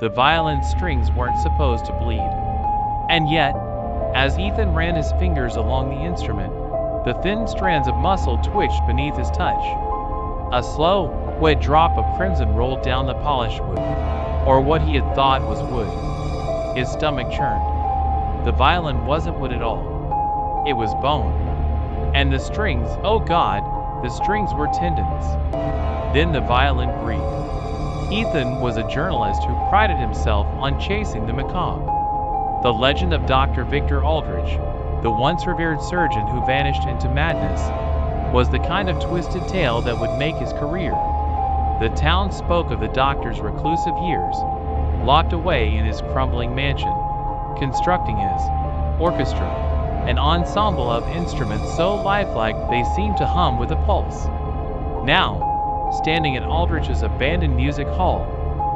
The violin strings weren't supposed to bleed. And yet, as Ethan ran his fingers along the instrument, the thin strands of muscle twitched beneath his touch. A slow, wet drop of crimson rolled down the polished wood, or what he had thought was wood. His stomach churned. The violin wasn't wood at all. It was bone. And the strings, oh God, the strings were tendons. Then the violin breathed. Ethan was a journalist who prided himself on chasing the macabre. The legend of Dr. Victor Aldritch, the once revered surgeon who vanished into madness, was the kind of twisted tale that would make his career. The town spoke of the doctor's reclusive years, locked away in his crumbling mansion, constructing his orchestra, an ensemble of instruments so lifelike they seemed to hum with a pulse. Now, standing in Aldrich's abandoned music hall,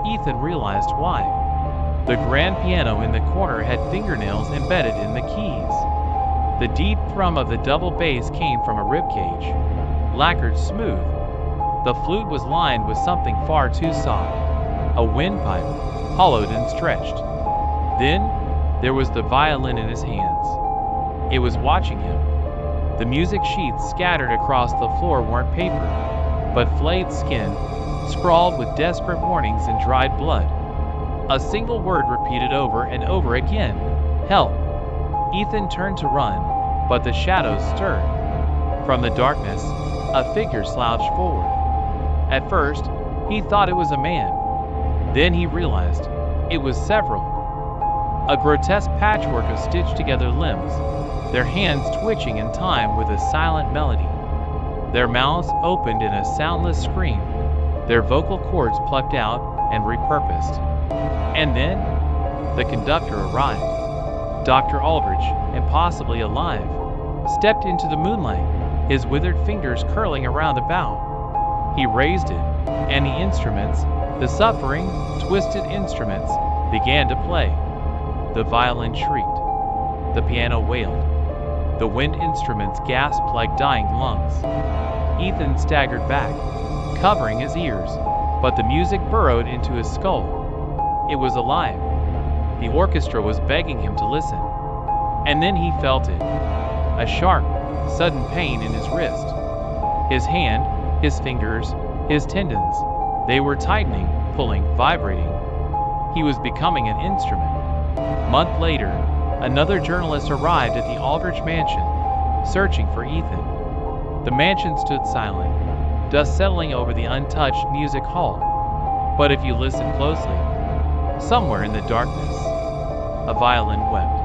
Ethan realized why. The grand piano in the corner had fingernails embedded in the keys. The deep thrum of the double bass came from a ribcage, lacquered smooth. The flute was lined with something far too soft, a windpipe, hollowed and stretched. Then, there was the violin in his hands. It was watching him. The music sheets scattered across the floor weren't paper, but flayed skin, scrawled with desperate warnings in dried blood. A single word repeated over and over again: help. Ethan turned to run, but the shadows stirred. From the darkness, a figure slouched forward. At first, he thought it was a man. Then he realized it was several. A grotesque patchwork of stitched together limbs, their hands twitching in time with a silent melody. Their mouths opened in a soundless scream, their vocal cords plucked out and repurposed. And then, the conductor arrived. Dr. Aldritch, impossibly alive, stepped into the moonlight, his withered fingers curling around the bow. He raised it, and the instruments, the suffering, twisted instruments, began to play. The violin shrieked. The piano wailed. The wind instruments gasped like dying lungs. Ethan staggered back, covering his ears, but the music burrowed into his skull. It was alive. The orchestra was begging him to listen. And then he felt it. A sharp, sudden pain in his wrist. His hand, his fingers, his tendons. They were tightening, pulling, vibrating. He was becoming an instrument. A month later, another journalist arrived at the Aldrich mansion, searching for Ethan. The mansion stood silent, dust settling over the untouched music hall. But if you listened closely, somewhere in the darkness, a violin wept.